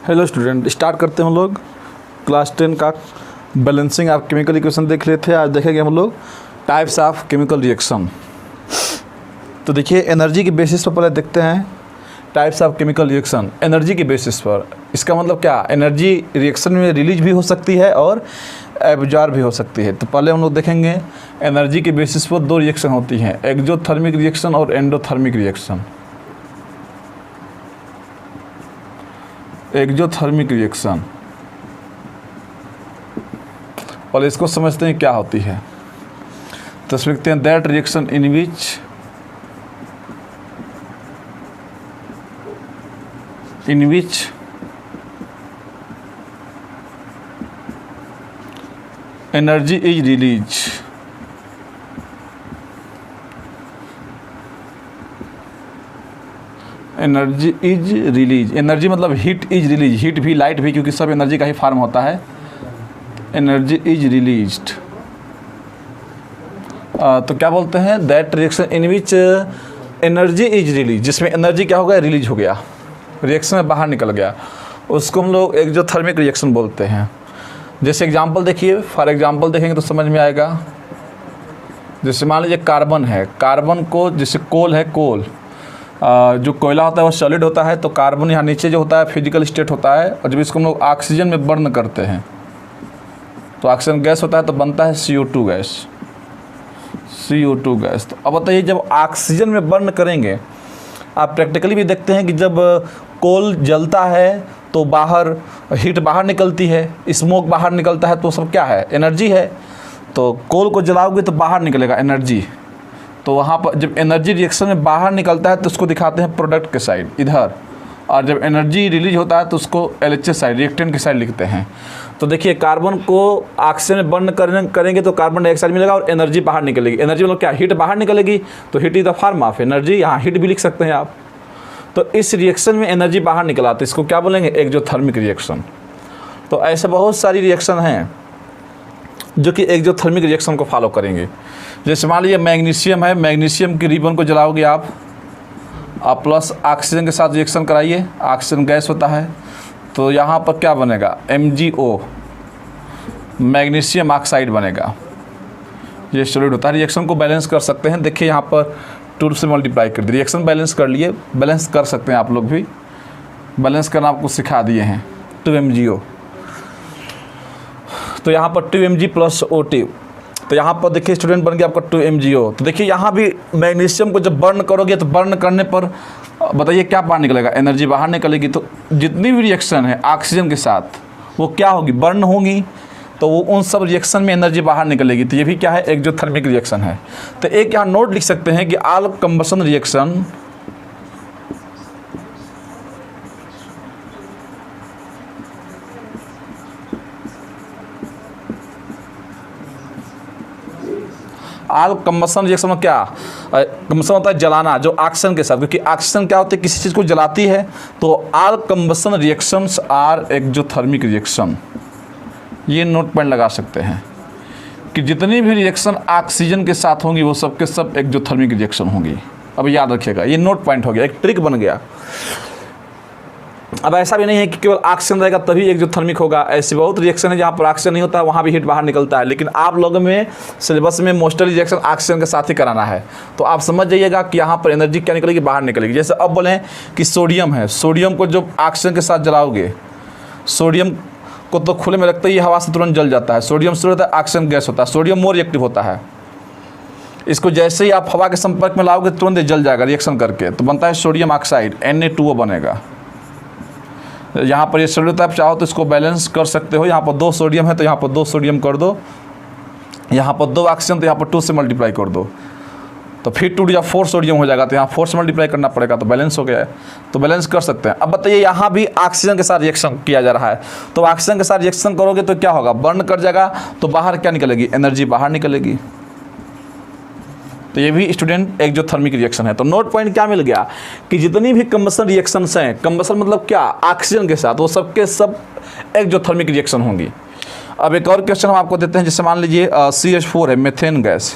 Hello student, start करते हैं हम लोग क्लास 10 का बैलेंसिंग ऑफ केमिकल इक्वेशन देख लेते हैं। आज देखेंगे हम लोग टाइप्स ऑफ केमिकल रिएक्शन। तो देखिए एनर्जी के बेसिस पर पहले देखते हैं types of chemical reaction. Energy के बेसिस पर इसका मतलब क्या, एनर्जी रिएक्शन में रिलीज भी हो सकती है और एब्जॉर्ब भी हो सकती है। तो पहले हम लोग देखेंगे एनर्जी के बेसिस पर दो रिएक्शन होती हैं, एक्सोथर्मिक रिएक्शन और एंडोथर्मिक रिएक्शन। एक्सोथर्मिक रिएक्शन और इसको समझते हैं क्या होती है। तो लिखते हैं that reaction in which energy is release. Energy is release, energy मतलब हीट इज रिलीज, हीट भी लाइट भी, क्योंकि सब एनर्जी का ही फॉर्म होता है। Energy is released. तो क्या बोलते हैं, that reaction in which energy is release, जिसमें एनर्जी क्या हो गया, रिलीज हो गया, रिएक्शन में बाहर निकल गया, उसको हम लोग एक्सोथर्मिक रिएक्शन बोलते हैं। जैसे एग्जांपल देखिए, फॉर एग्जांपल देखेंगे तो समझ में आएगा। जैसे मान लीजिए कार्बन है, कार्बन को जैसे कोल है, कोल जो कोयला होता है वो सॉलिड होता है, तो कार्बन यहाँ नीचे जो होता है फिजिकल स्टेट होता है, और जब इसको हम लोग ऑक्सीजन में बर्न करते हैं तो ऑक्सीजन गैस होता है, तो बनता है CO2 गैस, CO2 गैस। तो अब बताइए जब ऑक्सीजन में बर्न करेंगे, आप प्रैक्टिकली भी देखते हैं कि जब कोल जलता है तो बाहर हीट बाहर निकलती है, स्मोक बाहर निकलता है, तो सब क्या है, एनर्जी है। तो कोल को जलाओगे तो बाहर निकलेगा एनर्जी। तो वहाँ पर जब एनर्जी रिएक्शन में बाहर निकलता है तो उसको दिखाते हैं प्रोडक्ट के साइड इधर, और जब एनर्जी रिलीज होता है तो उसको LHS साइड, रिएक्टेंट के साइड लिखते हैं। तो देखिए कार्बन को ऑक्सीजन में बर्न करेंगे तो कार्बन डाइऑक्साइड मिलेगा और एनर्जी बाहर निकलेगी। एनर्जी मतलब क्या, हीट बाहर निकलेगी, तो heat is the form of energy, यहाँ हीट भी लिख सकते हैं आप। तो इस रिएक्शन में एनर्जी बाहर निकला तो इसको क्या बोलेंगे, एक्सोथर्मिक रिएक्शन। तो ऐसे बहुत सारी रिएक्शन हैं जो कि एक्सोथर्मिक रिएक्शन को फॉलो करेंगे। जैसे मान लीजिए मैग्नीशियम है, मैग्नीशियम की रिबन को जलाओगे आप प्लस ऑक्सीजन के साथ रिएक्शन कराइए, ऑक्सीजन गैस होता है, तो यहाँ पर क्या बनेगा, MgO, मैग्नीशियम ऑक्साइड बनेगा। ये सॉलिड होता है। रिएक्शन को बैलेंस कर सकते हैं, देखिए यहाँ पर 2 से मल्टीप्लाई कर दिए, रिएक्शन बैलेंस कर लिए, बैलेंस कर सकते हैं आप लोग भी, बैलेंस करना आपको सिखा दिए हैं। 2MgO, तो यहाँ पर 2Mg प्लस O2, तो यहाँ पर देखिए स्टूडेंट बन गया आपका 2MgO। तो देखिए यहाँ भी मैग्नीशियम को जब बर्न करोगे तो बर्न करने पर बताइए क्या बाहर निकलेगा, एनर्जी बाहर निकलेगी। तो जितनी भी रिएक्शन है ऑक्सीजन के साथ वो क्या होगी, बर्न होगी, तो वो उन सब रिएक्शन में एनर्जी बाहर निकलेगी। तो ये भी क्या है, एक्सोथर्मिक रिएक्शन है। तो एक यहाँ नोट लिख सकते हैं कि all combustion reaction all combustion reaction में क्या, कंबशन होता है जलाना, जो ऑक्सीजन के साथ, क्योंकि ऑक्सीजन क्या होती है, किसी चीज़ को जलाती है। तो all combustion reactions are exothermic reaction. ये नोट पॉइंट लगा सकते हैं कि जितनी भी रिएक्शन ऑक्सीजन के साथ होंगी वो सब के सब एक्सोथर्मिक रिएक्शन होंगी। अब याद रखिएगा, ये नोट पॉइंट हो गया, एक ट्रिक बन गया। अब ऐसा भी नहीं है कि केवल ऑक्सीजन रहेगा तभी एक्सोथर्मिक होगा, ऐसी बहुत रिएक्शन है जहाँ पर ऑक्सीजन नहीं होता, वहाँ भी हीट बाहर निकलता है। लेकिन आप लोगों में सिलेबस में मोस्टली रिएक्शन ऑक्सीजन के साथ ही कराना है, तो आप समझ जाइएगा कि यहाँ पर एनर्जी क्या निकलेगी, बाहर निकलेगी। जैसे अब बोलें कि सोडियम है, सोडियम को जब ऑक्सीजन के साथ जलाओगे, सोडियम को तो खुले में रखते ही हवा से तुरंत जल जाता है, सोडियम से होता है, ऑक्सीजन गैस होता है, सोडियम मोर रिएक्टिव होता है। इसको जैसे ही आप हवा के संपर्क में लाओगे तुरंत जल जाएगा रिएक्शन करके, तो बनता है सोडियम ऑक्साइड, Na2O बनेगा। यहाँ पर ये सॉलिड होता है, आप चाहो तो इसको बैलेंस कर सकते हो। यहाँ पर 2 सोडियम है तो यहाँ पर 2 सोडियम कर दो, यहाँ पर 2 ऑक्सीजन तो यहाँ पर 2 से मल्टीप्लाई कर दो, तो फिर 2 या 4 सोडियम हो जाएगा, तो यहाँ 4 से मल्टीप्लाई करना पड़ेगा, तो बैलेंस हो गया है। तो बैलेंस कर सकते हैं। अब बताइए यहाँ भी ऑक्सीजन के साथ रिएक्शन किया जा रहा है, तो ऑक्सीजन के साथ रिएक्शन करोगे तो क्या होगा, बर्न कर जाएगा, तो बाहर क्या निकलेगी, एनर्जी बाहर निकलेगी। तो ये भी स्टूडेंट एक्सोथर्मिक रिएक्शन है। तो नोट पॉइंट क्या मिल गया कि जितनी भी कंबशन रिएक्शंस हैं, कंबशन मतलब क्या, ऑक्सीजन के साथ, वो सब के सब एक्सोथर्मिक रिएक्शन होंगी। अब एक और क्वेश्चन हम आपको देते हैं, जैसे मान लीजिए CH4 है, मेथेन गैस।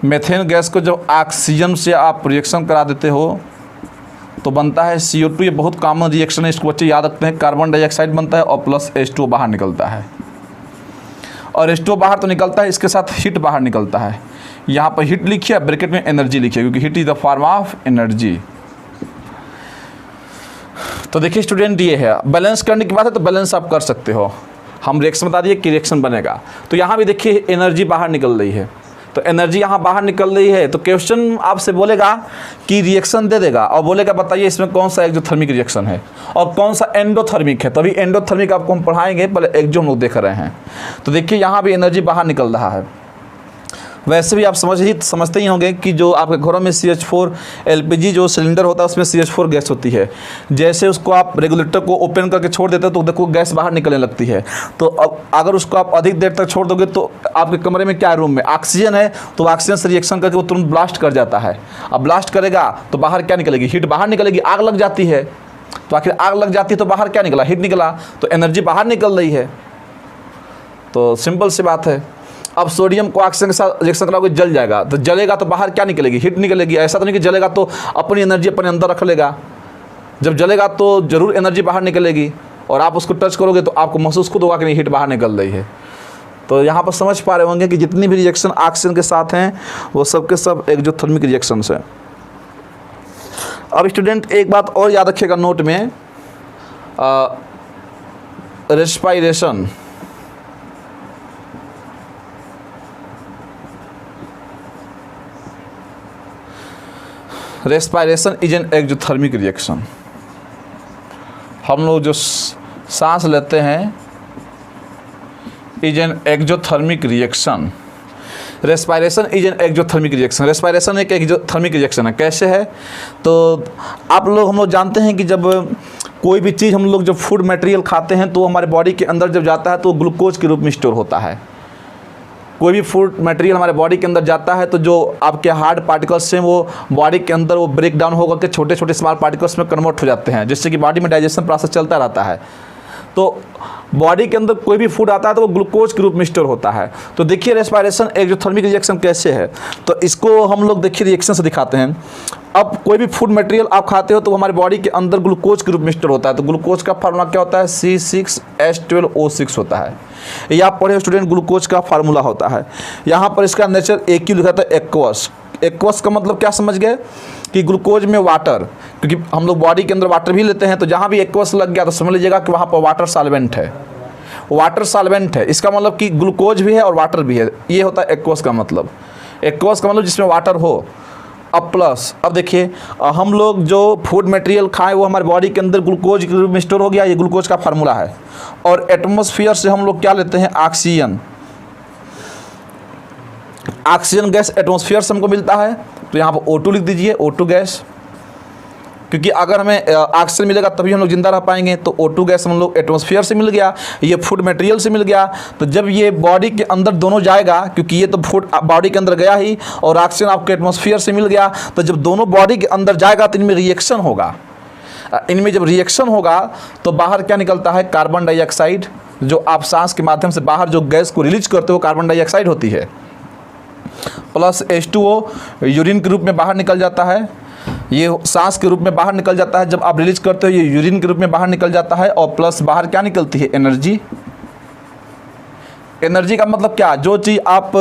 मेथेन गैस को जब ऑक्सीजन से आप रिएक्शन करा देते हो तो बनता है CO2। ये बहुत कॉमन रिएक्शन है, इसको बच्चे याद रखते हैं। कार्बन डाइऑक्साइड बनता है और प्लस H2O बाहर निकलता है। और H2O बाहर तो निकलता है, इसके साथ हीट बाहर निकलता है। यहाँ पर हीट लिखिए, ब्रैकेट में एनर्जी लिखिए, क्योंकि heat is the form of energy. तो देखिए स्टूडेंट, ये है बैलेंस करने की बात है, तो बैलेंस आप कर सकते हो। हम रिएक्शन बता दिए कि रिएक्शन बनेगा। तो यहाँ भी देखिए एनर्जी बाहर निकल रही है, तो एनर्जी यहाँ बाहर निकल रही है। तो क्वेश्चन आपसे बोलेगा कि रिएक्शन दे देगा और बोलेगा बताइए इसमें कौन सा एक्सोथर्मिक रिएक्शन है और कौन सा एंडोथर्मिक है। तभी एंडोथर्मिक आपको हम पढ़ाएंगे, पहले एक्सो हम लोग देख रहे हैं। तो देखिए यहाँ भी एनर्जी बाहर निकल रहा है। वैसे भी आप समझते ही होंगे कि जो आपके घरों में CH4 LPG जो सिलेंडर होता है उसमें CH4 गैस होती है। जैसे उसको आप रेगुलेटर को ओपन करके छोड़ देते हो तो देखो गैस बाहर निकलने लगती है। तो अब अगर उसको आप अधिक देर तक छोड़ दोगे तो आपके कमरे में क्या रूम में ऑक्सीजन है, तो ऑक्सीजन से रिएक्शन करके वो तुरंत ब्लास्ट कर जाता है। अब ब्लास्ट करेगा तो बाहर क्या निकलेगी? हीट बाहर निकलेगी। आग लग जाती है, तो आखिर आग लग जाती है तो बाहर क्या निकला? हीट निकला, तो एनर्जी बाहर निकल रही है। तो सिंपल सी बात है। अब सोडियम को ऑक्सीजन के साथ रिएक्शन कराओगे जल जाएगा, तो जलेगा तो बाहर क्या निकलेगी? हीट निकलेगी। ऐसा तो नहीं कि जलेगा तो अपनी एनर्जी अपने अंदर रख लेगा। जब जलेगा तो जरूर एनर्जी बाहर निकलेगी और आप उसको टच करोगे तो आपको महसूस खुद होगा कि नहीं हीट बाहर निकल रही है। तो यहाँ पर समझ पा रहे होंगे कि जितनी भी रिएक्शन ऑक्सीजन के साथ हैं वो सब के सब एक्सोथर्मिक रिएक्शंस हैं। अब स्टूडेंट एक बात और याद रखिएगा नोट में, respiration. Respiration is an exothermic reaction. हम लोग जो सांस लेते हैं is an exothermic reaction. Respiration is an exothermic reaction. Respiration एक एक्सोथर्मिक रिएक्शन है। कैसे है? तो हम लोग जानते हैं कि जब कोई भी चीज़ हम लोग जब फूड मटेरियल खाते हैं तो हमारे बॉडी के अंदर जब जाता है तो ग्लूकोज के रूप में स्टोर होता है। कोई भी फूड मटेरियल हमारे बॉडी के अंदर जाता है तो जो आपके हार्ड पार्टिकल्स हैं वो बॉडी के अंदर वो ब्रेक डाउन होकर के छोटे छोटे स्मॉल पार्टिकल्स में कन्वर्ट हो जाते हैं, जिससे कि बॉडी में डाइजेशन प्रोसेस चलता रहता है। तो बॉडी के अंदर कोई भी फूड आता है तो वो ग्लूकोज के रूप में स्टोर होता है। तो देखिए रेस्पायरेशन एक्सोथर्मिक रिएक्शन कैसे है, तो इसको हम लोग देखिए रिएक्शन से दिखाते हैं। अब कोई भी फूड मटेरियल आप खाते हो तो हमारे बॉडी के अंदर ग्लूकोज के रूप में स्टोर होता है। तो ग्लूकोज का फार्मूला क्या होता है? C6H12O6 होता है। ये आप पढ़े स्टूडेंट, ग्लूकोज का फार्मूला होता है। यहाँ पर इसका नेचर AQ लिखा था, एक्वस। एक्वस का मतलब क्या समझ गए कि ग्लूकोज में वाटर, क्योंकि हम लोग बॉडी के अंदर वाटर भी लेते हैं, तो जहाँ भी एक्वस लग गया तो समझ लीजिएगा कि वहाँ पर वाटर सॉल्वेंट है। वाटर सॉल्वेंट है, इसका मतलब कि ग्लूकोज भी है और वाटर भी है। ये होता है एक्वस का मतलब। एक्वस का मतलब जिसमें वाटर हो। अब प्लस, अब देखिए हम लोग जो फूड मटेरियल खाएं वो हमारे बॉडी के अंदर ग्लूकोज के रूप में स्टोर हो गया, ये ग्लूकोज का फार्मूला है। और एटमॉस्फेयर से हम लोग क्या लेते हैं? ऑक्सीजन। ऑक्सीजन गैस एटमॉस्फेयर से हमको मिलता है, तो यहाँ पर O2 लिख दीजिए, O2 गैस, क्योंकि अगर हमें ऑक्सीजन मिलेगा तभी हम लोग जिंदा रह पाएंगे। तो O2 गैस हम लोग एटमॉस्फेयर से मिल गया, ये फूड मटेरियल से मिल गया। तो जब ये बॉडी के अंदर दोनों जाएगा, क्योंकि ये तो फूड बॉडी के अंदर गया ही और ऑक्सीजन आपको एटमॉस्फेयर से मिल गया, तो जब दोनों बॉडी के अंदर जाएगा तो इनमें रिएक्शन होगा। इनमें जब रिएक्शन होगा तो बाहर क्या निकलता है? Carbon dioxide. जो आप सांस के माध्यम से बाहर जो गैस को रिलीज करते हो कार्बन डाइऑक्साइड होती है, प्लस H2O यूरिन के रूप में बाहर निकल जाता है। ये सांस के रूप में बाहर निकल जाता है, जब आप रिलीज करते हो ये यूरिन के रूप में बाहर निकल जाता है। और प्लस बाहर क्या निकलती है? एनर्जी। एनर्जी का मतलब क्या? जो चीज़ आप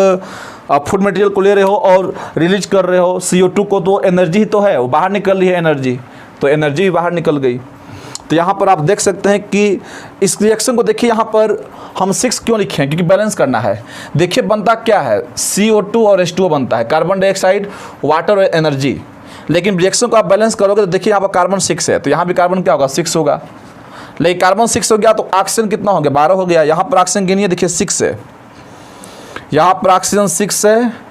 फूड मटेरियल को ले रहे हो और रिलीज कर रहे हो CO2 को, तो एनर्जी ही तो है, वो बाहर निकल रही है एनर्जी, तो एनर्जी भी बाहर निकल गई। तो यहाँ पर आप देख सकते हैं कि इस रिएक्शन को देखिए, यहाँ पर हम 6 क्यों लिखे हैं? क्योंकि बैलेंस करना है। देखिए बनता क्या है? CO2 और H2O बनता है, कार्बन डाइऑक्साइड, वाटर और एनर्जी। लेकिन रिएक्शन को आप बैलेंस करोगे तो देखिए यहाँ पर कार्बन 6 है, तो यहाँ भी कार्बन क्या होगा? 6 होगा। लेकिन कार्बन 6 हो गया तो ऑक्सीजन कितना हो गया? 12 हो गया। यहाँ पर ऑक्सीजन गिनिए, देखिए 6 है, यहाँ पर ऑक्सीजन 6 है।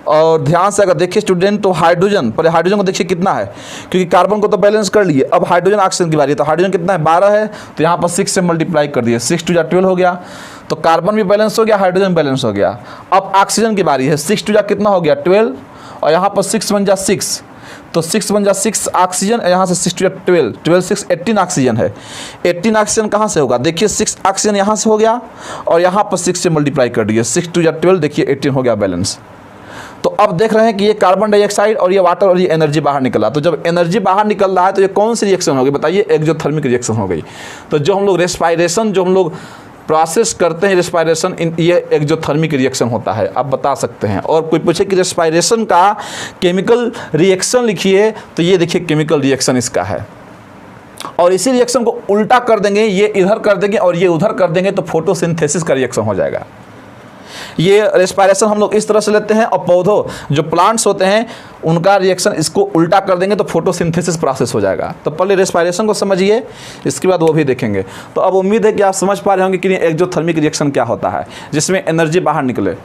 और ध्यान से अगर देखिए स्टूडेंट, तो हाइड्रोजन, पहले हाइड्रोजन को देखिए कितना है, क्योंकि कार्बन को तो बैलेंस कर लिए, अब हाइड्रोजन ऑक्सीजन की बारी है। तो हाइड्रोजन कितना है? 12 है, तो यहाँ पर 6 से मल्टीप्लाई कर दिए, 6 2 12 हो गया। तो कार्बन भी बैलेंस हो गया, हाइड्रोजन बैलेंस हो गया। अब ऑक्सीजन की बारी है, 6 2 कितना हो गया? 12, और यहाँ पर 6 1 जा 6, तो 6 1 जा 6 ऑक्सीजन, यहाँ से 6 2 12, 12 6 18 ऑक्सीजन है। 18 ऑक्सीजन कहाँ से होगा? देखिए 6 ऑक्सीजन यहाँ से हो गया और यहाँ पर 6 से मल्टीप्लाई कर दिए, 6 2 12, देखिए 18 हो गया बैलेंस। तो अब देख रहे हैं कि ये कार्बन डाइऑक्साइड और ये वाटर और ये एनर्जी बाहर निकला। तो जब एनर्जी बाहर निकल रहा है तो ये कौन सी रिएक्शन हो गई बताइए? एक्सोथर्मिक रिएक्शन हो गई। तो जो हम लोग रेस्पायरेशन, जो हम लोग प्रोसेस करते हैं रेस्पायरेशन, ये एक्सोथर्मिक रिएक्शन होता है। आप बता सकते हैं। और कोई पूछे कि रेस्पायरेशन का केमिकल रिएक्शन लिखिए, तो ये देखिए केमिकल रिएक्शन इसका है। और इसी रिएक्शन को उल्टा कर देंगे, ये इधर कर देंगे और ये उधर कर देंगे, तो फोटोसिंथेसिस का रिएक्शन हो जाएगा। ये रेस्पायरेशन हम लोग इस तरह से लेते हैं, और पौधों जो प्लांट्स होते हैं उनका रिएक्शन इसको उल्टा कर देंगे तो फोटोसिंथेसिस प्रोसेस हो जाएगा। तो पहले रेस्पायरेशन को समझिए, इसके बाद वो भी देखेंगे। तो अब उम्मीद है कि आप समझ पा रहे होंगे कि एक्सोथर्मिक रिएक्शन क्या होता है, जिसमें एनर्जी बाहर निकले।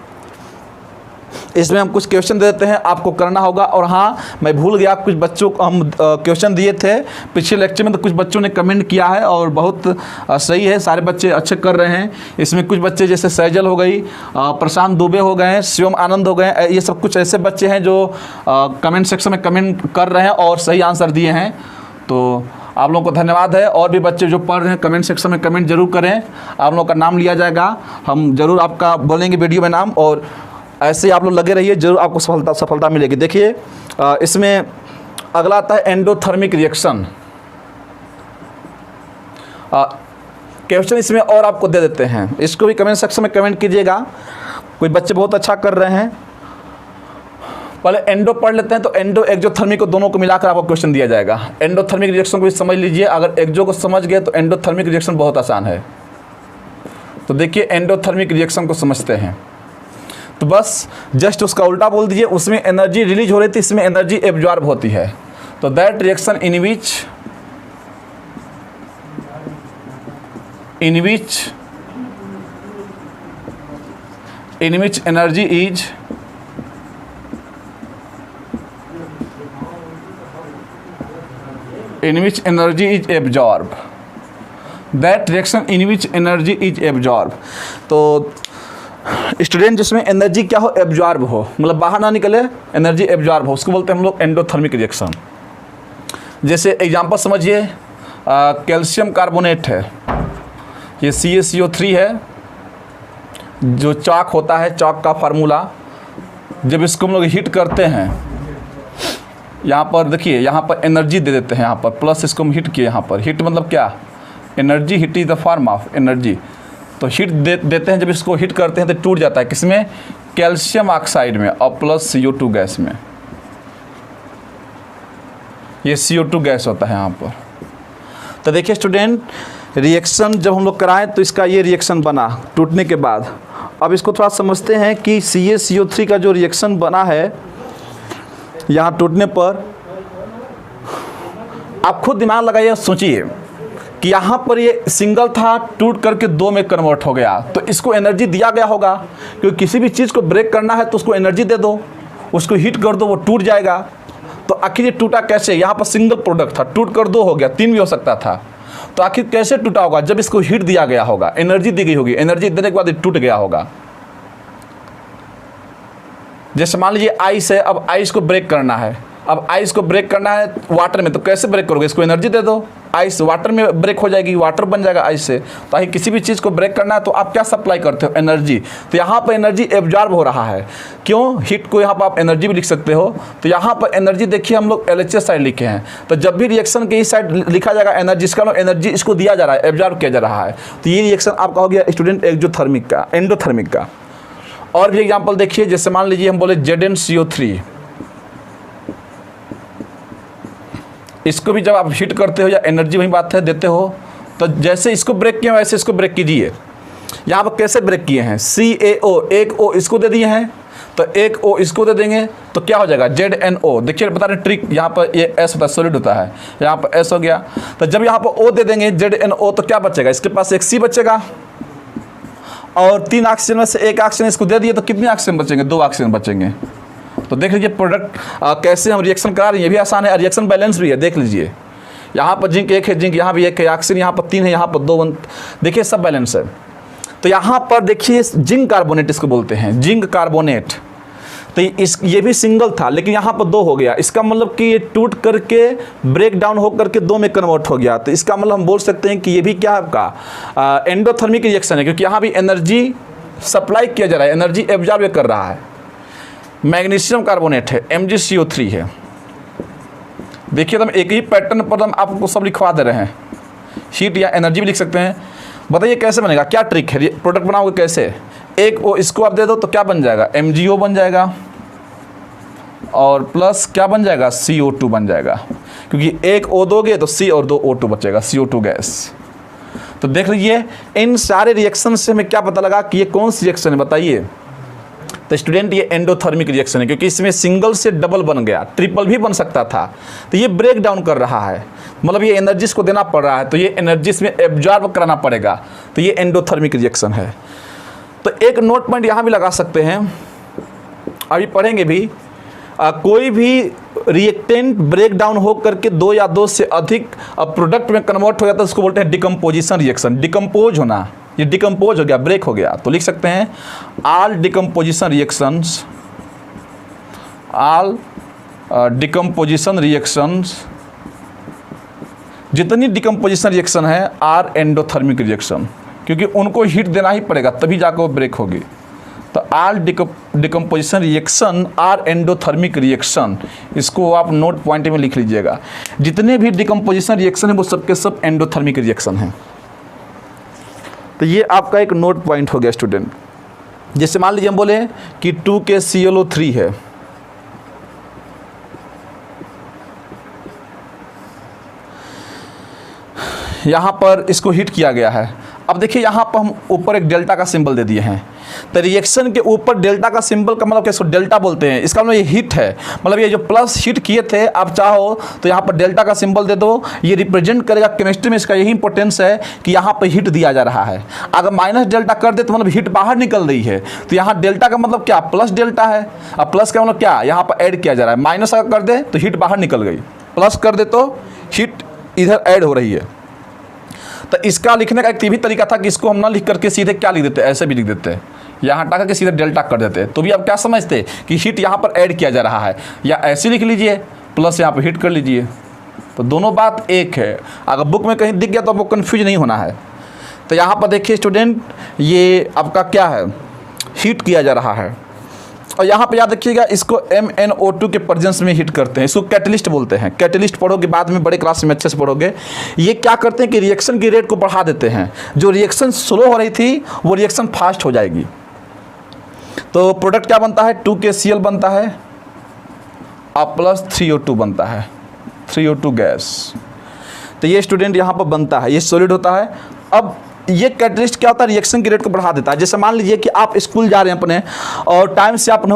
इसमें हम कुछ क्वेश्चन दे देते हैं, आपको करना होगा। और हाँ, मैं भूल गया, कुछ बच्चों को हम क्वेश्चन दिए थे पिछले लेक्चर में, तो कुछ बच्चों ने कमेंट किया है और बहुत सही है, सारे बच्चे अच्छे कर रहे हैं। इसमें कुछ बच्चे जैसे सैजल हो गई, प्रशांत दुबे हो गए, शिवम आनंद हो गए, ये सब कुछ ऐसे बच्चे हैं जो कमेंट सेक्शन में कमेंट कर रहे हैं और सही आंसर दिए हैं। तो आप लोगों को धन्यवाद है। और भी बच्चे जो पढ़ रहे हैं कमेंट सेक्शन में कमेंट जरूर करें, आप लोगों का नाम लिया जाएगा, हम जरूर आपका बोलेंगे वीडियो में नाम। और ऐसे आप लोग लगे रहिए, जरूर आपको सफलता मिलेगी। देखिए इसमें अगला आता है एंडोथर्मिक रिएक्शन। क्वेश्चन इसमें और आपको दे देते हैं, इसको भी कमेंट सेक्शन में कमेंट कीजिएगा। कोई बच्चे बहुत अच्छा कर रहे हैं। पहले एंडो पढ़ लेते हैं। तो एंडो एक्सोथर्मिक को दोनों को मिलाकर आपको क्वेश्चन दिया जाएगा। एंडोथर्मिक रिएक्शन को भी समझ लीजिए। अगर एक्सो को समझ गए तो एंडोथर्मिक रिएक्शन बहुत आसान है। तो देखिए एंडोथर्मिक रिएक्शन को समझते हैं, तो बस जस्ट उसका उल्टा बोल दीजिए। उसमें एनर्जी रिलीज हो रही थी, इसमें एनर्जी एब्जॉर्ब होती है। तो that reaction in which energy is absorb, that reaction in which energy is absorb. तो स्टूडेंट जिसमें एनर्जी क्या हो, एब्जॉर्ब हो, मतलब बाहर ना निकले, एनर्जी एब्जॉर्ब हो, उसको बोलते हैं हम लोग एंडोथर्मिक रिएक्शन। जैसे एग्जांपल समझिए, कैल्शियम कार्बोनेट है, ये CaCO3 है, जो चॉक होता है, चॉक का फार्मूला। जब इसको हम लोग हीट करते हैं, यहाँ पर देखिए, यहाँ पर एनर्जी दे देते हैं, यहाँ पर प्लस इसको हम हीट किए, यहाँ पर हीट मतलब क्या, energy. Heat is the form of energy. तो हीट देते हैं, जब इसको हीट करते हैं तो टूट जाता है, किसमें, कैल्शियम ऑक्साइड में, और प्लस CO2 गैस में। ये CO2 गैस होता है यहाँ पर। तो देखिए स्टूडेंट, रिएक्शन जब हम लोग कराएं तो इसका ये रिएक्शन बना टूटने के बाद। अब इसको थोड़ा समझते हैं कि CaCO3 का जो रिएक्शन बना है यहाँ टूटने पर, आप खुद दिमाग लगाइए, सोचिए कि यहाँ पर ये सिंगल था, टूट करके दो में कन्वर्ट हो गया, तो इसको एनर्जी दिया गया होगा। क्योंकि किसी भी चीज़ को ब्रेक करना है तो उसको एनर्जी दे दो, उसको हीट कर दो, वो टूट जाएगा। तो आखिर ये टूटा कैसे? यहाँ पर सिंगल प्रोडक्ट था, टूट कर दो हो गया, 3 भी हो सकता था। तो आखिर कैसे टूटा होगा? जब इसको हीट दिया गया होगा, एनर्जी दी गई होगी, एनर्जी देने के बाद ये टूट गया होगा। जैसे मान लीजिए आइस है, अब आइस को ब्रेक करना है, अब आइस को ब्रेक करना है वाटर में, तो कैसे ब्रेक करोगे? इसको एनर्जी दे दो, आइस वाटर में ब्रेक हो जाएगी, वाटर बन जाएगा आइस से। तो आखिर किसी भी चीज़ को ब्रेक करना है तो आप क्या सप्लाई करते हो? एनर्जी। तो यहाँ पर एनर्जी एब्जॉर्ब हो रहा है। क्यों? हीट को यहाँ पर आप एनर्जी भी लिख सकते हो। तो यहाँ पर एनर्जी देखिए, हम लोग LHS साइड लिखे हैं। तो जब भी रिएक्शन के इस साइड लिखा जाएगा एनर्जी, इसका मतलब एनर्जी इसको दिया जा रहा है, एब्जॉर्ब किया जा रहा है। तो ये रिएक्शन आपका हो गया स्टूडेंट एक्सोथर्मिक का, एंडोथर्मिक का। और भी एग्जाम्पल देखिए, जैसे मान लीजिए हम बोले ZnCO3, इसको भी जब आप हीट करते हो या एनर्जी वही बात है देते हो, तो जैसे इसको ब्रेक किया वैसे इसको ब्रेक कीजिए। यहाँ पर कैसे ब्रेक किए हैं? CaO, एक O इसको दे दिए हैं, तो एक O इसको दे देंगे तो क्या हो जाएगा? ZnO। देखिए बता रहे ट्रिक, यहाँ पर ये S होता है, सॉलिड होता है, यहाँ पर S हो गया। तो जब यहाँ पर O दे देंगे ZnO, तो क्या बचेगा? इसके पास एक C बचेगा, और 3 ऑक्सीजन में से 1 ऑक्सीजन इसको दे दिए तो कितने ऑक्सीजन बचेंगे? 2 ऑक्सीजन बचेंगे। तो देख लीजिए प्रोडक्ट कैसे हम रिएक्शन करा रहे हैं, ये भी आसान है, रिएक्शन बैलेंस भी है। देख लीजिए, यहाँ पर जिंक 1 है, जिंक यहाँ भी 1 है, ऑक्सीजन यहाँ पर 3 है, यहाँ पर 2, देखिए सब बैलेंस है। तो यहाँ पर देखिए जिंक कार्बोनेट इसको बोलते हैं, जिंक कार्बोनेट। तो ये भी सिंगल था, लेकिन यहाँ पर 2 हो गया। इसका मतलब कि ये टूट करके ब्रेक डाउन हो करके 2 में कन्वर्ट हो गया। तो इसका मतलब हम बोल सकते हैं कि ये भी क्या आपका एंडोथर्मिक रिएक्शन है, क्योंकि यहाँ भी एनर्जी सप्लाई किया जा रहा है, एनर्जी एब्जॉर्ब कर रहा है। मैग्नीशियम कार्बोनेट है, MgCO3 है। देखिए, हम एक ही पैटर्न पर हम आपको सब लिखवा दे रहे हैं, हीट या एनर्जी भी लिख सकते हैं। बताइए कैसे बनेगा, क्या ट्रिक है, प्रोडक्ट बनाओगे कैसे? एक वो इसको आप दे दो तो क्या बन जाएगा, MgO बन जाएगा, और प्लस क्या बन जाएगा, CO2 बन जाएगा, क्योंकि एक O दोगे तो C और 2 O2 बचेगा, CO2 गैस। तो देख लीजिए, इन सारे रिएक्शन से हमें क्या पता लगा कि ये कौन सी रिएक्शन है, बताइए। तो स्टूडेंट, ये एंडोथर्मिक रिएक्शन है, क्योंकि इसमें सिंगल से डबल बन गया, ट्रिपल भी बन सकता था। तो ये ब्रेक डाउन कर रहा है, मतलब ये एनर्जीज को देना पड़ रहा है, तो ये एनर्जीज में एब्जॉर्ब कराना पड़ेगा, तो ये एंडोथर्मिक रिएक्शन है। तो एक नोट पॉइंट यहाँ भी लगा सकते हैं, अभी पढ़ेंगे भी, कोई भी रिएक्टेंट ब्रेक डाउन हो करके 2 या 2 से अधिक प्रोडक्ट में कन्वर्ट हो जाता है, उसको बोलते हैं डिकम्पोजिशन रिएक्शन। डिकम्पोज होना, ये डिकम्पोज हो गया, ब्रेक हो गया, तो लिख सकते हैं all decomposition reactions, all decomposition reactions, जितनी डिकम्पोजिशन रिएक्शन है आर एंडोथर्मिक रिएक्शन, क्योंकि उनको हीट देना ही पड़ेगा तभी जाकर वो ब्रेक होगी। तो all decomposition reaction are endothermic reaction, इसको आप नोट पॉइंट में लिख लीजिएगा। जितने भी डिकम्पोजिशन रिएक्शन है वो सबके सब एंडोथर्मिक रिएक्शन हैं। तो ये आपका एक नोट पॉइंट हो गया स्टूडेंट। जैसे मान लीजिए हम बोले कि 2KClO3 है, यहाँ पर इसको हीट किया गया है। अब देखिए, यहाँ पर हम ऊपर एक डेल्टा का सिंबल दे दिए हैं, तो रिएक्शन के ऊपर डेल्टा का सिंबल का मतलब कैसे, डेल्टा बोलते हैं, इसका मतलब ये हीट है, मतलब ये जो प्लस हीट किए थे, आप चाहो तो यहाँ पर डेल्टा का सिंबल दे दो, ये रिप्रेजेंट करेगा, केमिस्ट्री में इसका यही इंपॉर्टेंस है कि यहाँ पर हीट दिया जा रहा है। अगर माइनस डेल्टा कर दे तो मतलब हीट बाहर निकल रही है, तो यहाँ डेल्टा का मतलब क्या, प्लस डेल्टा है। अब प्लस का मतलब क्या, यहाँ पर ऐड किया जा रहा है, माइनस अगर कर दे तो हीट बाहर निकल गई, प्लस कर दे तो हीट इधर ऐड हो रही है। तो इसका लिखने का एक भी तरीका था कि इसको हम ना लिख करके सीधे क्या लिख देते, ऐसे भी लिख देते, यहाँ हटा करके सीधे डेल्टा कर देते, तो भी आप क्या समझते कि हीट यहाँ पर ऐड किया जा रहा है, या ऐसे लिख लीजिए प्लस यहाँ पर हीट कर लीजिए, तो दोनों बात एक है। अगर बुक में कहीं दिख गया तो आपको कन्फ्यूज नहीं होना है। तो यहाँ पर देखिए स्टूडेंट, ये आपका क्या है, हीट किया जा रहा है, और यहाँ पे याद रखिएगा इसको MnO2 के प्रेजेंस में हीट करते हैं, इसको कैटलिस्ट बोलते हैं। कैटलिस्ट पढ़ोगे बाद में, बड़े क्लास में अच्छे से पढ़ोगे। ये क्या करते हैं कि रिएक्शन की रेट को बढ़ा देते हैं, जो रिएक्शन स्लो हो रही थी वो रिएक्शन फास्ट हो जाएगी। तो प्रोडक्ट क्या बनता है, 2KCl बनता है और प्लस 3O2 बनता है, 3O2 गैस। तो ये स्टूडेंट यहाँ पर बनता है, ये सॉलिड होता है। अब ये कैटलिस्ट क्या होता है, रिएक्शन की रेट को बढ़ा देता है। जैसे मान लीजिए कि आप स्कूल जा रहे हैं अपने, और टाइम से आप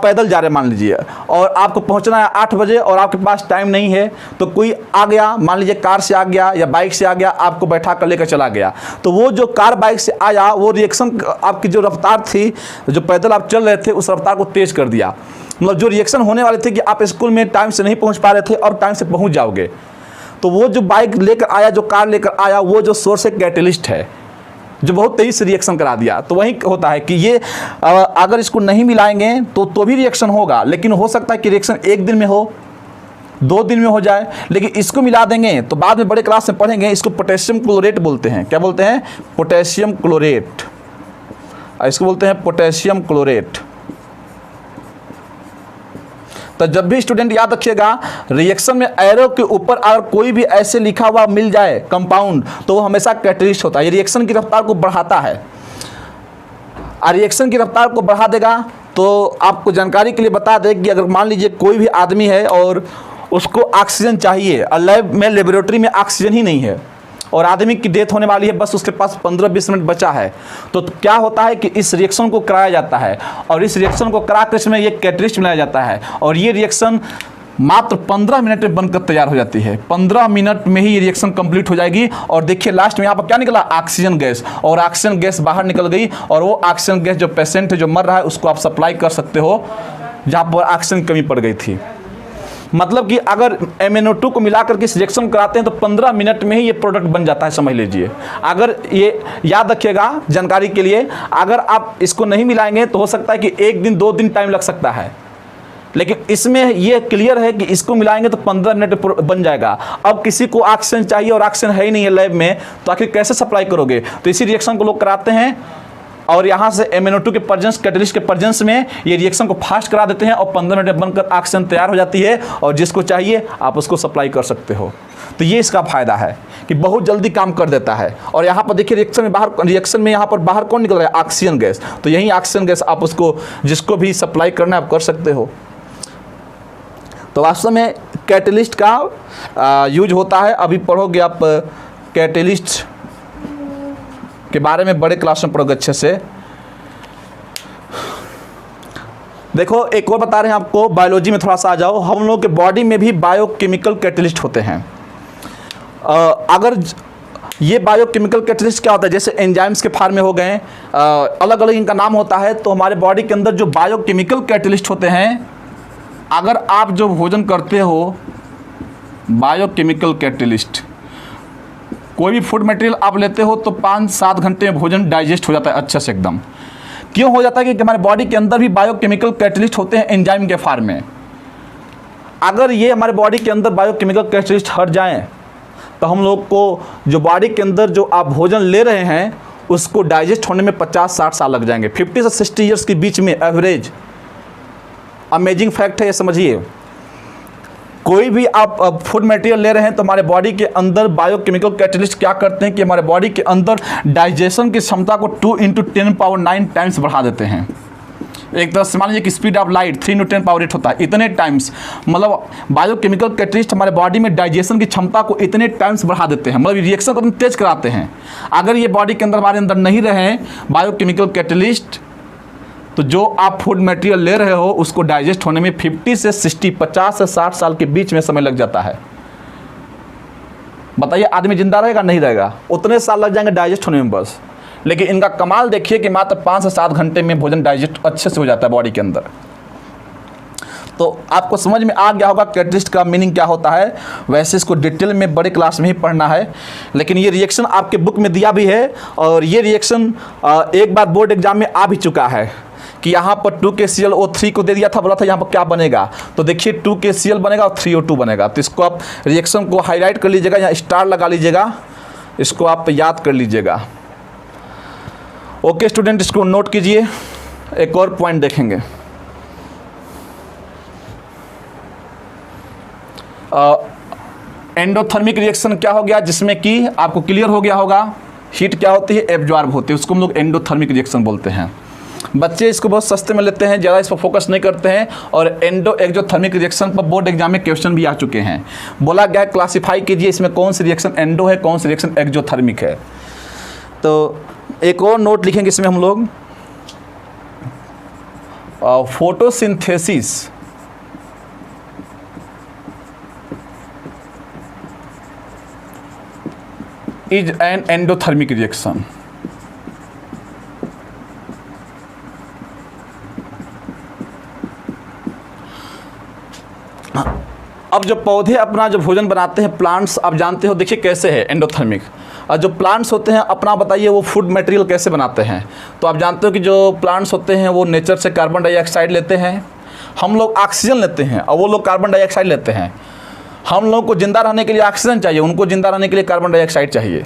पैदल जा रहे हैं मान लीजिए, और आपको पहुंचना है 8 बजे, और आपके पास टाइम नहीं है, तो कोई आ गया, मान लीजिए कार से आ गया या बाइक से आ गया, आपको बैठा कर लेकर चला गया, तो वो जो कार बाइक से आया, वो रिएक्शन आपकी जो रफ्तार थी, जो पैदल आप चल रहे थे, उस रफ्तार को तेज़ कर दिया। मतलब जो रिएक्शन होने वाले थे कि आप स्कूल में टाइम से नहीं पहुँच पा रहे थे और टाइम से पहुँच जाओगे, तो वो जो बाइक लेकर आया, जो कार लेकर आया, वो जो सोर्स है कैटलिस्ट है, जो बहुत तेज़ी से रिएक्शन करा दिया। तो वही होता है कि ये अगर इसको नहीं मिलाएंगे तो भी रिएक्शन होगा, लेकिन हो सकता है कि रिएक्शन 1 दिन में हो, 2 दिन में हो जाए, लेकिन इसको मिला देंगे तो बाद में बड़े क्लास में पढ़ेंगे, इसको पोटेशियम क्लोरेट बोलते हैं। क्या बोलते हैं, पोटेशियम क्लोरेट, इसको बोलते हैं पोटेशियम क्लोरेट। तो जब भी स्टूडेंट याद रखिएगा, रिएक्शन में एरो के ऊपर अगर कोई भी ऐसे लिखा हुआ मिल जाए कंपाउंड, तो वो हमेशा कैटलिस्ट होता है। ये रिएक्शन की रफ्तार को बढ़ाता है, और रिएक्शन की रफ्तार को बढ़ा देगा। तो आपको जानकारी के लिए बता दें कि अगर मान लीजिए कोई भी आदमी है और उसको ऑक्सीजन चाहिए, और लैब में, लेबोरेटरी में ऑक्सीजन ही नहीं है, और आदमी की डेथ होने वाली है, बस उसके पास 15-20 मिनट बचा है, तो क्या होता है कि इस रिएक्शन को कराया जाता है, और इस रिएक्शन को करा कर इसमें ये कैटलिस्ट मिलाया जाता है, और ये रिएक्शन मात्र 15 मिनट में बनकर तैयार हो जाती है। 15 मिनट में ही ये रिएक्शन कंप्लीट हो जाएगी। और देखिए लास्ट में यहाँ पर क्या निकला, ऑक्सीजन गैस, और ऑक्सीजन गैस बाहर निकल गई, और वो ऑक्सीजन गैस जो पेशेंट है, जो मर रहा है, उसको आप सप्लाई कर सकते हो जहाँ पर ऑक्सीजन की कमी पड़ गई थी। मतलब कि अगर MnO2 को मिला करके इस रिएक्शन कराते हैं तो 15 मिनट में ही ये प्रोडक्ट बन जाता है, समझ लीजिए। अगर ये याद रखिएगा जानकारी के लिए, अगर आप इसको नहीं मिलाएंगे तो हो सकता है कि 1 दिन 2 दिन टाइम लग सकता है, लेकिन इसमें ये क्लियर है कि इसको मिलाएंगे तो 15 मिनट बन जाएगा। अब किसी को ऑक्सीजन चाहिए और ऑक्सीजन है ही नहीं है लैब में, तो आखिर कैसे सप्लाई करोगे, तो इसी रिएक्शन को लोग कराते हैं और यहाँ से MnO2 के प्रेजेंस, कैटलिस्ट के प्रेजेंस में ये रिएक्शन को फास्ट करा देते हैं और 15 मिनट में बनकर ऑक्सीजन तैयार हो जाती है और जिसको चाहिए आप उसको सप्लाई कर सकते हो। तो ये इसका फायदा है कि बहुत जल्दी काम कर देता है। और यहाँ पर देखिए रिएक्शन में यहाँ पर बाहर कौन निकल रहा है, ऑक्सीजन गैस। तो यही ऑक्सीजन गैस आप उसको जिसको भी सप्लाई करना है आप कर सकते हो। तो वास्तव में कैटलिस्ट का यूज होता है। अभी पढ़ोगे आप कैटलिस्ट के बारे में, बड़े क्लास में पढ़ोगे अच्छे से। देखो एक और बता रहे हैं आपको, बायोलॉजी में थोड़ा सा आ जाओ। हम लोग के बॉडी में भी बायोकेमिकल कैटलिस्ट होते हैं। अगर ये बायोकेमिकल कैटलिस्ट क्या होता है, जैसे एंजाइम्स के फार्म में हो गए, अलग अलग इनका नाम होता है। तो हमारे बॉडी के अंदर जो बायोकेमिकल कैटलिस्ट होते हैं, अगर आप जो भोजन करते हो बायोकेमिकल कैटलिस्ट, कोई भी फूड मटेरियल आप लेते हो तो 5-7 घंटे में भोजन डाइजेस्ट हो जाता है अच्छे से एकदम। क्यों हो जाता है कि हमारे बॉडी के अंदर भी बायोकेमिकल कैटलिस्ट होते हैं एंजाइम के फार्म में। अगर ये हमारे बॉडी के अंदर बायोकेमिकल कैटलिस्ट हट जाएं तो हम लोग को जो बॉडी के अंदर जो आप भोजन ले रहे हैं उसको डाइजेस्ट होने में 50-60 साल लग जाएंगे, 50 से 60 ईयर्स के बीच में एवरेज। अमेजिंग फैक्ट है ये, समझिए। कोई भी आप फूड मटेरियल ले रहे हैं तो हमारे बॉडी के अंदर बायोकेमिकल कैटलिस्ट क्या करते हैं कि हमारे बॉडी के अंदर डाइजेशन की क्षमता को 2 × 10⁹ टाइम्स बढ़ा देते हैं। एक तरह से मान लीजिए कि स्पीड ऑफ लाइट 3 × 10⁸ होता है, इतने टाइम्स। मतलब बायोकेमिकल कैटलिस्ट हमारे बॉडी में डाइजेशन की क्षमता को इतने टाइम्स बढ़ा देते हैं, मतलब रिएक्शन को तेज कराते हैं। अगर ये बॉडी के अंदर हमारे अंदर नहीं रहे बायोकेमिकल कैटलिस्ट तो जो आप फूड मटेरियल ले रहे हो उसको डाइजेस्ट होने में 50 से 60, 50 से 60 साल के बीच में समय लग जाता है। बताइए आदमी जिंदा रहेगा नहीं रहेगा, उतने साल लग जाएंगे डाइजेस्ट होने में बस। लेकिन इनका कमाल देखिए कि मात्र 5 से 7 घंटे में भोजन डाइजेस्ट अच्छे से हो जाता है बॉडी के अंदर। तो आपको समझ में आ गया होगा कैटलिस्ट का मीनिंग क्या होता है। वैसे इसको डिटेल में बड़े क्लास में ही पढ़ना है, लेकिन ये रिएक्शन आपके बुक में दिया भी है। और ये रिएक्शन एक बार बोर्ड एग्जाम में आ भी चुका है कि यहाँ पर 2KClO3 को दे दिया था, बोला था यहाँ पर क्या बनेगा। तो देखिए 2KCl बनेगा और 3O2 बनेगा। तो इसको आप रिएक्शन को हाईलाइट कर लीजिएगा, यहाँ स्टार लगा लीजिएगा, इसको आप याद कर लीजिएगा। ओके स्टूडेंट, इसको नोट कीजिए। एक और पॉइंट देखेंगे। एंडोथर्मिक रिएक्शन क्या हो गया, जिसमें कि आपको क्लियर हो गया होगा हीट क्या होती है, एब्जॉर्ब होती है, उसको हम लोग एंडोथर्मिक रिएक्शन बोलते हैं। बच्चे इसको बहुत सस्ते में लेते हैं, ज़्यादा इस पर फोकस नहीं करते हैं। और एक्सोथर्मिक रिएक्शन पर बोर्ड एग्जाम में क्वेश्चन भी आ चुके हैं। बोला गया क्लासीफाई कीजिए इसमें कौन सी रिएक्शन एंडो है, कौन सी रिएक्शन एक्सोथर्मिक है। तो एक और नोट लिखेंगे इसमें हम लोग, photosynthesis is an endothermic reaction. अब जो पौधे अपना जो भोजन बनाते हैं, प्लांट्स, आप जानते हो देखिए कैसे है एंडोथर्मिक। और जो प्लांट्स होते हैं अपना बताइए वो फूड मटेरियल कैसे बनाते हैं। तो आप जानते हो कि जो प्लांट्स होते हैं वो नेचर से कार्बन डाइऑक्साइड लेते हैं, हम लोग ऑक्सीजन लेते हैं और वो लोग कार्बन डाइऑक्साइड लेते हैं। हम लोग को जिंदा रहने के लिए ऑक्सीजन चाहिए, उनको जिंदा रहने के लिए कार्बन डाइऑक्साइड चाहिए,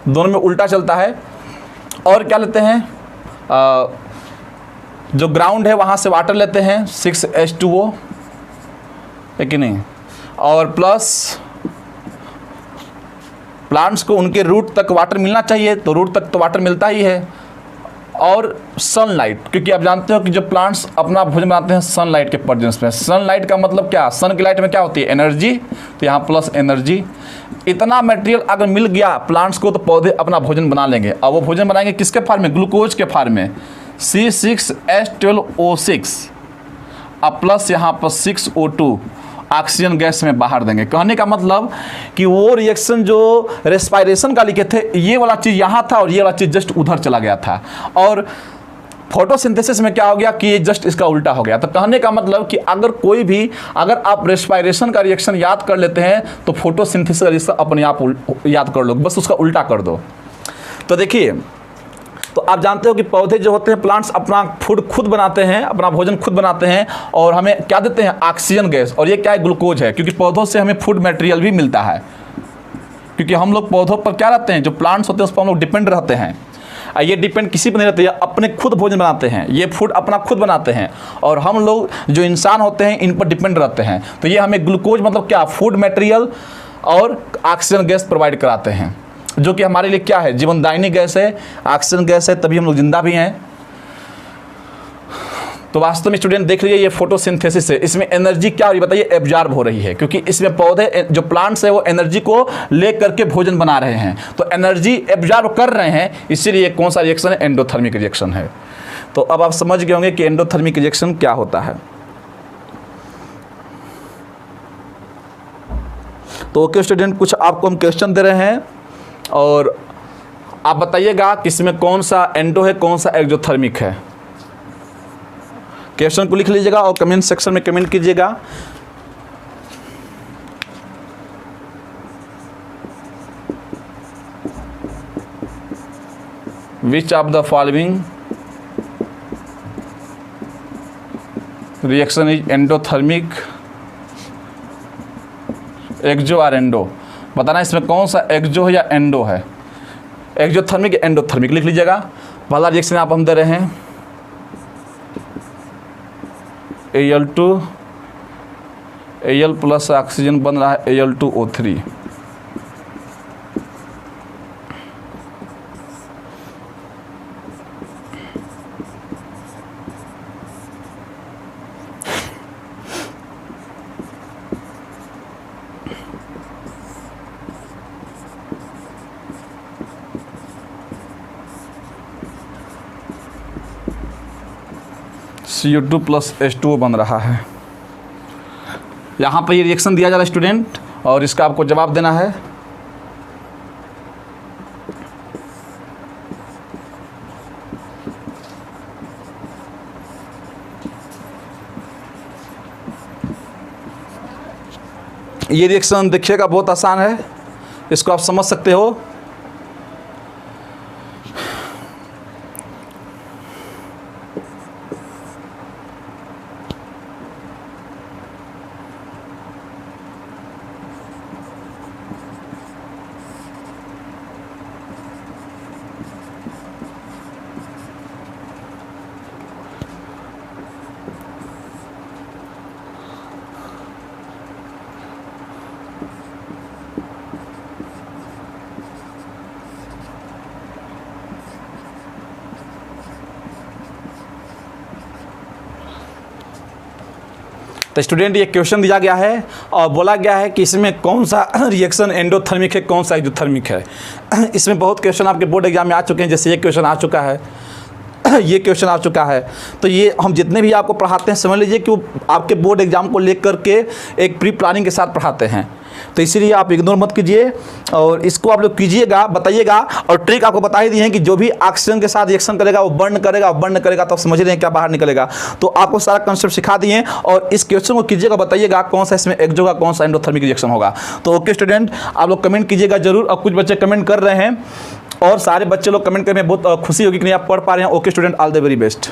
दोनों में उल्टा चलता है। और क्या लेते हैं, जो ग्राउंड है वहाँ से वाटर लेते हैं 6H2O, है कि नहीं। और प्लस प्लांट्स को उनके रूट तक वाटर मिलना चाहिए, तो रूट तक तो वाटर मिलता ही है। और सनलाइट, क्योंकि आप जानते हो कि जो प्लांट्स अपना भोजन बनाते हैं सनलाइट के प्रेजेंस में। सनलाइट का मतलब क्या, सन की लाइट में क्या होती है, एनर्जी, तो यहाँ प्लस एनर्जी। इतना मटेरियल अगर मिल गया प्लांट्स को तो पौधे अपना भोजन बना लेंगे। और वो भोजन बनाएंगे किसके फार्म में, ग्लूकोज के फार्म में, C6H12O6 अब प्लस यहाँ पर 6O2 ऑक्सीजन गैस में बाहर देंगे। कहने का मतलब कि वो रिएक्शन जो रेस्पायरेशन का लिखे थे, ये वाला चीज़ यहाँ था और ये वाला चीज़ जस्ट उधर चला गया था। और फोटोसिंथेसिस में क्या हो गया कि ये जस्ट इसका उल्टा हो गया। तो कहने का मतलब कि अगर आप रेस्पायरेशन का रिएक्शन याद कर लेते हैं तो फोटोसिंथेसिस का रिएक्शन अपने आप याद कर लो, बस उसका उल्टा कर दो। तो देखिए, तो आप जानते हो कि पौधे जो होते हैं, प्लांट्स अपना फूड खुद बनाते हैं, अपना भोजन खुद बनाते हैं और हमें क्या देते हैं, ऑक्सीजन गैस। और ये क्या है, ग्लूकोज है, क्योंकि पौधों से हमें फूड मटेरियल भी मिलता है, क्योंकि हम लोग पौधों पर क्या रहते हैं, जो प्लांट्स होते हैं उस पर हम लोग डिपेंड रहते हैं। ये डिपेंड किसी पर नहीं रहते, ये अपने खुद भोजन बनाते हैं, ये फूड अपना खुद बनाते हैं। और हम लोग जो इंसान होते हैं इन पर डिपेंड रहते हैं। तो ये हमें ग्लूकोज मतलब क्या, फूड मटेरियल और ऑक्सीजन गैस प्रोवाइड कराते हैं, जो कि हमारे लिए क्या है, जीवनदायिनी गैस है, ऑक्सीजन गैस है, तभी हम लोग जिंदा भी हैं। तो वास्तव में स्टूडेंट देख लीजिए, ये फोटोसिंथेसिस है, इसमें एनर्जी क्या हो रही है बताइए, एब्जॉर्ब हो रही है, क्योंकि इसमें पौधे जो प्लांट्स है वो एनर्जी को ले करके भोजन बना रहे हैं, तो एनर्जी एब्जॉर्ब कर रहे हैं, इसीलिए कौन सा रिएक्शन है, एंडोथर्मिक रिएक्शन है। तो अब आप समझ गए होंगे कि एंडोथर्मिक रिएक्शन क्या होता है। तो ओके स्टूडेंट, कुछ आपको हम क्वेश्चन दे रहे हैं और आप बताइएगा कि इसमें कौन सा एंडो है, कौन सा एक्सोथर्मिक है। क्वेश्चन को लिख लीजिएगा और कमेंट सेक्शन में कमेंट कीजिएगा। Which of the following reaction is endothermic, exo और एंडो, बताना इसमें कौन सा एक्सो है या एंडो है, एक्सोथर्मिक या एंडोथर्मिक लिख लीजिएगा। पहला रिएक्शन आप हम दे रहे हैं Al2 Al प्लस ऑक्सीजन बन रहा है Al2O3। CO2 प्लस H2O बन रहा है। यहाँ पर ये रिएक्शन दिया जा रहा है स्टूडेंट, और इसका आपको जवाब देना है। ये रिएक्शन देखिएगा बहुत आसान है, इसको आप समझ सकते हो। तो स्टूडेंट ये क्वेश्चन दिया गया है और बोला गया है कि इसमें कौन सा रिएक्शन एंडोथर्मिक है, कौन सा एक्सोथर्मिक है। इसमें बहुत क्वेश्चन आपके बोर्ड एग्जाम में आ चुके हैं, जैसे ये क्वेश्चन आ चुका है, ये क्वेश्चन आ चुका है। तो ये हम जितने भी आपको पढ़ाते हैं समझ लीजिए कि वो आपके बोर्ड एग्जाम को लेकर के एक प्री प्लानिंग के साथ पढ़ाते हैं। तो इसीलिए आप इग्नोर मत कीजिए और इसको आप लोग कीजिएगा, बताइएगा। और ट्रिक आपको बता ही दी है कि जो भी ऑक्सीजन के साथ रिएक्शन करेगा वो बर्न करेगा, और बर्न करेगा तो समझ रहे हैं क्या बाहर निकलेगा। तो आपको सारा कंसेप्ट सिखा दिए और इस क्वेश्चन को कीजिएगा, बताइएगा कौन सा इसमें एक्सो का कौन सा एंडोथर्मिक रिएक्शन होगा। तो ओके स्टूडेंट, आप लोग कमेंट कीजिएगा जरूर। और कुछ बच्चे कमेंट कर रहे हैं और सारे बच्चे लोग कमेंट करने में बहुत खुशी होगी कि नहीं आप पढ़ पा रहे हैं। Okay student, all the very best.